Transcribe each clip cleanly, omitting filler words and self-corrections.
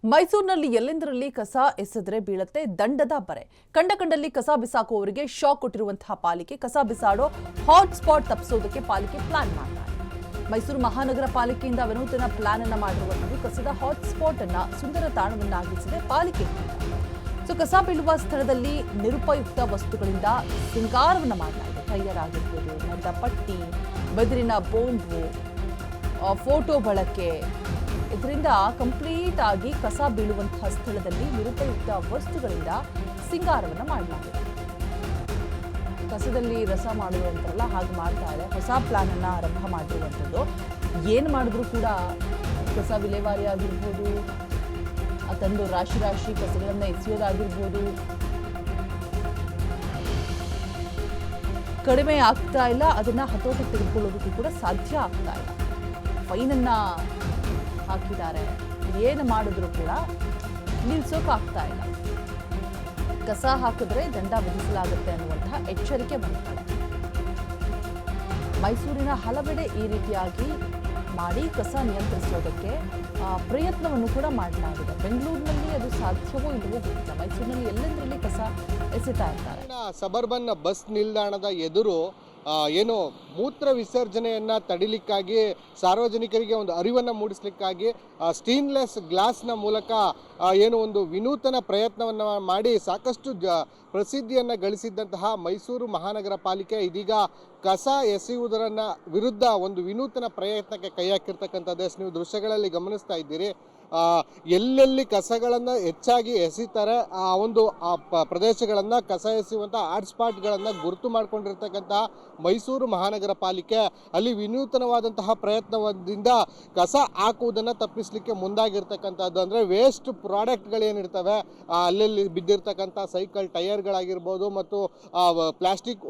ಮೈಸೂರಿನಲ್ಲಿ ಎಲ್ಲೆಂದರಲ್ಲಿ ಕಸ ಎಸೆದರೆ ಬೀಳತ್ತೆ ದಂಡದ ಬರೆ. ಕಂಡಲ್ಲಿ ಕಸ ಬಿಸಾಕುವವರಿಗೆ ಶಾಕ್ ಕೊಟ್ಟಿರುವಂತಹ ಪಾಲಿಕೆ ಕಸ ಬಿಸಾಡೋ ಹಾಟ್ ಸ್ಪಾಟ್ ತಪ್ಪಿಸೋದಕ್ಕೆ ಪಾಲಿಕೆ ಪ್ಲಾನ್ ಮಾಡ್ತಾರೆ. ಮೈಸೂರು ಮಹಾನಗರ ಪಾಲಿಕೆಯಿಂದ ವಿನೂತನ ಪ್ಲಾನ್ ಅನ್ನ ಮಾಡಿರುವಂತಹ ಕಸದ ಹಾಟ್ ಸ್ಪಾಟ್ ಅನ್ನ ಸುಂದರ ತಾಣವನ್ನಾಗಿಸಿದೆ ಪಾಲಿಕೆ. ಕಸ ಬೀಳುವ ಸ್ಥಳದಲ್ಲಿ ನಿರುಪಯುಕ್ತ ವಸ್ತುಗಳಿಂದ ಸಿಂಗಾರವನ್ನ ಮಾಡಲಾಗಿದೆ. ಟೈಯರ್ ಆಗಿರ್ಬೋದು, ಮರದ ಪಟ್ಟಿ, ಬೆದರಿನ ಬೋಂಡು, ಫೋಟೋ ಬಳಕೆ, ಇದರಿಂದ ಕಂಪ್ಲೀಟ್ ಆಗಿ ಕಸ ಬೀಳುವಂತಹ ಸ್ಥಳದಲ್ಲಿ ನಿರುಪಯುಕ್ತ ವಸ್ತುಗಳಿಂದ ಸಿಂಗಾರವನ್ನ ಮಾಡಲಾಗಿದೆ. ಕಸದಲ್ಲಿ ರಸ ಮಾಡುವಂತರಲ್ಲ ಹಾಗೆ ಮಾಡ್ತಾರೆ. ಹೊಸ ಪ್ಲಾನ್ ಅನ್ನ ಆರಂಭ ಮಾಡಿರುವಂಥದ್ದು. ಏನು ಮಾಡಿದ್ರು ಕೂಡ ಕಸ ವಿಲೇವಾರಿ ಆಗಿರ್ಬೋದು, ತಂದು ರಾಶಿ ಕಸಗಳನ್ನ ಎಸೆಯೋದಾಗಿರ್ಬೋದು ಕಡಿಮೆ ಆಗ್ತಾ ಇಲ್ಲ. ಅದನ್ನ ಹತೋಟಿ ತೆಗೆದುಕೊಳ್ಳೋದಕ್ಕೂ ಕೂಡ ಸಾಧ್ಯ ಆಗ್ತಾ ಇಲ್ಲ. ಫೈನನ್ನ ಹಾಕಿದ್ದಾರೆ. ಏನು ಮಾಡಿದ್ರು ಕೂಡ ನಿಲ್ಸೋಕಾಗ್ತಾ ಇಲ್ಲ. ಕಸ ಹಾಕಿದ್ರೆ ದಂಡ ವಿಧಿಸಲಾಗುತ್ತೆ ಅನ್ನುವಂತಹ ಎಚ್ಚರಿಕೆ ಬಂದಿದೆ. ಮೈಸೂರಿನ ಹಲವೆಡೆ ಈ ರೀತಿಯಾಗಿ ಮಾಡಿ ಕಸ ನಿಯಂತ್ರಿಸೋದಕ್ಕೆ ಪ್ರಯತ್ನವನ್ನು ಕೂಡ ಮಾಡಲಾಗಿದೆ. ಬೆಂಗಳೂರಿನಲ್ಲಿ ಅದು ಸಾಧ್ಯವೋ ಇಲ್ಲವೋ ಗೊತ್ತಿಲ್ಲ. ಮೈಸೂರಿನಲ್ಲಿ ಎಲ್ಲೆಂದರಲ್ಲಿ ಕಸ ಎಸೆತಾ ಇರ್ತಾರೆ. ಸಬರ್ಬನ್ ಬಸ್ ನಿಲ್ದಾಣದ ಎದುರು ಏನು ಮೂತ್ರ ವಿಸರ್ಜನೆಯನ್ನು ತಡಿಲಿಕ್ಕಾಗಿ ಸಾರ್ವಜನಿಕರಿಗೆ ಒಂದು ಅರಿವನ್ನು ಮೂಡಿಸಲಿಕ್ಕಾಗಿ ಸ್ಟೇನ್ಲೆಸ್ ಗ್ಲಾಸ್ನ ಮೂಲಕ ಏನು ಒಂದು ವಿನೂತನ ಪ್ರಯತ್ನವನ್ನು ಮಾಡಿ ಸಾಕಷ್ಟು ಪ್ರಸಿದ್ಧಿಯನ್ನು ಗಳಿಸಿದ್ದಂತಹ ಮೈಸೂರು ಮಹಾನಗರ ಪಾಲಿಕೆ ಇದೀಗ ಕಸ ಎಸೆಯುವುದರ ವಿರುದ್ಧ ಒಂದು ವಿನೂತನ ಪ್ರಯತ್ನಕ್ಕೆ ಕೈ ಹಾಕಿರ್ತಕ್ಕಂಥದ್ದು ನೀವು ದೃಶ್ಯಗಳಲ್ಲಿ ಗಮನಿಸ್ತಾ ಇದ್ದೀರಿ. ಎಲ್ಲೆಲ್ಲಿ ಕಸಗಳನ್ನು ಹೆಚ್ಚಾಗಿ ಎಸಿತಾರೆ ಆ ಒಂದು ಪ್ರದೇಶಗಳನ್ನು ಕಸ ಎಸೆಯುವಂಥ ಹಾಟ್ ಸ್ಪಾಟ್ಗಳನ್ನು ಗುರುತು ಮಾಡಿಕೊಂಡಿರ್ತಕ್ಕಂಥ ಮೈಸೂರು ಮಹಾನಗರ ಪಾಲಿಕೆ ಅಲ್ಲಿ ವಿನೂತನವಾದಂತಹ ಪ್ರಯತ್ನದಿಂದ ಕಸ ಹಾಕುವುದನ್ನು ತಪ್ಪಿಸಲಿಕ್ಕೆ ಮುಂದಾಗಿರ್ತಕ್ಕಂಥದ್ದು. ಅಂದರೆ ವೇಸ್ಟ್ ಪ್ರಾಡಕ್ಟ್ಗಳೇನಿರ್ತವೆ ಅಲ್ಲಲ್ಲಿ ಬಿದ್ದಿರ್ತಕ್ಕಂಥ ಸೈಕಲ್ ಟೈರ್ಗಳಾಗಿರ್ಬೋದು ಮತ್ತು ಪ್ಲಾಸ್ಟಿಕ್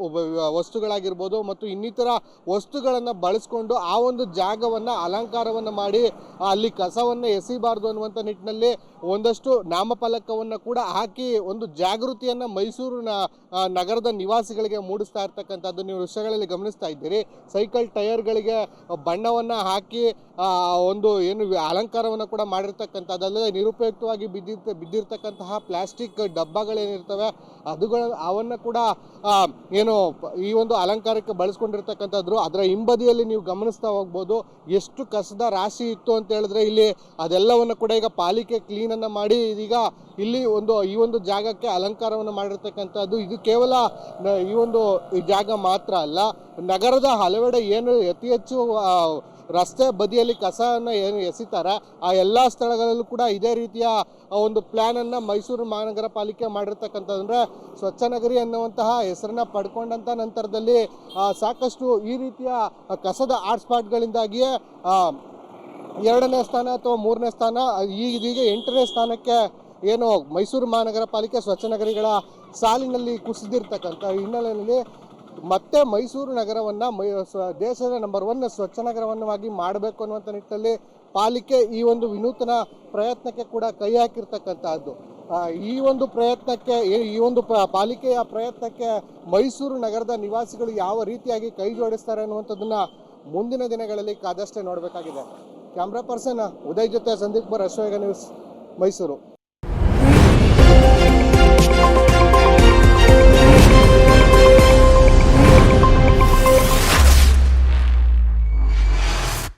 ವಸ್ತುಗಳಾಗಿರ್ಬೋದು ಮತ್ತು ಇನ್ನಿತರ ವಸ್ತುಗಳನ್ನು ಬಳಸ್ಕೊಂಡು ಆ ಒಂದು ಜಾಗವನ್ನು ಅಲಂಕಾರವನ್ನು ಮಾಡಿ ಅಲ್ಲಿ ಕಸವನ್ನು ಎಸಿಬಾರ್ದು ಅನ್ನುವಂಥ ನಿಟ್ಟಿನಲ್ಲಿ ಒಂದಷ್ಟು ನಾಮಫಲಕವನ್ನು ಕೂಡ ಹಾಕಿ ಒಂದು ಜಾಗೃತಿಯನ್ನು ಮೈಸೂರು ನಗರದ ನಿವಾಸಿಗಳಿಗೆ ಮೂಡಿಸ್ತಾ ಇರ್ತಕ್ಕಂಥದ್ದು ನೀವು ದೃಶ್ಯಗಳಲ್ಲಿ ಗಮನಿಸ್ತಾ ಇದ್ದೀರಿ. ಸೈಕಲ್ ಟೈರ್ಗಳಿಗೆ ಬಣ್ಣವನ್ನು ಹಾಕಿ ಒಂದು ಏನು ಅಲಂಕಾರವನ್ನು ಕೂಡ ಮಾಡಿರ್ತಕ್ಕಂಥದ್ದು. ಅಲ್ಲದೆ ನಿರುಪಯುಕ್ತವಾಗಿ ಬಿದ್ದಿರ್ತಕ್ಕಂತಹ ಪ್ಲಾಸ್ಟಿಕ್ ಡಬ್ಬಗಳೇನಿರ್ತವೆ ಅವನ್ನು ಕೂಡ ಏನು ಈ ಒಂದು ಅಲಂಕಾರಕ್ಕೆ ಬಳಸ್ಕೊಂಡಿರ್ತಕ್ಕಂಥದ್ದು. ಅದರ ಹಿಂಬದಿಯಲ್ಲಿ ನೀವು ಗಮನಿಸ್ತಾ ಹೋಗ್ಬೋದು ಎಷ್ಟು ಕಸದ ರಾಶಿ ಇತ್ತು ಅಂತ ಹೇಳಿದ್ರೆ ಇಲ್ಲಿ ಅದೆಲ್ಲವನ್ನು ಕೂಡ ಈಗ ಪಾಲಿಕೆ ಕ್ಲೀನನ್ನು ಮಾಡಿ ಇದೀಗ ಇಲ್ಲಿ ಈ ಒಂದು ಜಾಗಕ್ಕೆ ಅಲಂಕಾರವನ್ನು ಮಾಡಿರ್ತಕ್ಕಂಥದ್ದು. ಇದು ಕೇವಲ ಈ ಜಾಗ ಮಾತ್ರ ಅಲ್ಲ, ನಗರದ ಹಲವೆಡೆ ಏನು ಅತಿ ಹೆಚ್ಚು ರಸ್ತೆ ಬದಿಯಲ್ಲಿ ಕಸವನ್ನು ಏನು ಎಸಿತಾರೆ ಆ ಎಲ್ಲ ಸ್ಥಳಗಳಲ್ಲೂ ಕೂಡ ಇದೇ ರೀತಿಯ ಒಂದು ಪ್ಲ್ಯಾನನ್ನು ಮೈಸೂರು ಮಹಾನಗರ ಪಾಲಿಕೆ ಮಾಡಿರ್ತಕ್ಕಂಥದ್ದು. ಅಂದರೆ ಸ್ವಚ್ಛ ನಗರಿ ಅನ್ನುವಂತಹ ಹೆಸರನ್ನ ಪಡ್ಕೊಂಡಂಥ ನಂತರದಲ್ಲಿ ಸಾಕಷ್ಟು ಈ ರೀತಿಯ ಕಸದ ಹಾಟ್ ಸ್ಪಾಟ್ಗಳಿಂದಾಗಿಯೇ 2ನೇ ಸ್ಥಾನ ಅಥವಾ 3ನೇ ಸ್ಥಾನ ಇದೀಗ 8ನೇ ಸ್ಥಾನಕ್ಕೆ ಏನು ಮೈಸೂರು ಮಹಾನಗರ ಪಾಲಿಕೆ ಸ್ವಚ್ಛ ನಗರಿಗಳ ಸಾಲಿನಲ್ಲಿ ಕುಸಿದಿರ್ತಕ್ಕಂಥ ಹಿನ್ನೆಲೆಯಲ್ಲಿ ಮತ್ತೆ ಮೈಸೂರು ನಗರವನ್ನು ದೇಶದ ನಂಬರ್ 1 ಸ್ವಚ್ಛ ನಗರವನ್ನಾಗಿ ಮಾಡಬೇಕು ಅನ್ನುವಂಥ ನಿಟ್ಟಿನಲ್ಲಿ ಪಾಲಿಕೆ ಈ ಒಂದು ವಿನೂತನ ಪ್ರಯತ್ನಕ್ಕೆ ಕೂಡ ಕೈ ಹಾಕಿರ್ತಕ್ಕಂಥದ್ದು. ಈ ಒಂದು ಪ್ರಯತ್ನಕ್ಕೆ ಈ ಒಂದು ಪಾಲಿಕೆಯ ಪ್ರಯತ್ನಕ್ಕೆ ಮೈಸೂರು ನಗರದ ನಿವಾಸಿಗಳು ಯಾವ ರೀತಿಯಾಗಿ ಕೈ ಜೋಡಿಸ್ತಾರೆ ಅನ್ನುವಂಥದ್ದನ್ನ ಮುಂದಿನ ದಿನಗಳಲ್ಲಿ ಕಾದಷ್ಟೇ ನೋಡಬೇಕಾಗಿದೆ. ಕ್ಯಾಮ್ರಾ ಪರ್ಸನ್ ಉದಯ್ ಜೊತೆ ಸಂದೀಪ್ ಕುಮಾರ್, ಅಶ್ವೇಗ ನ್ಯೂಸ್, ಮೈಸೂರು.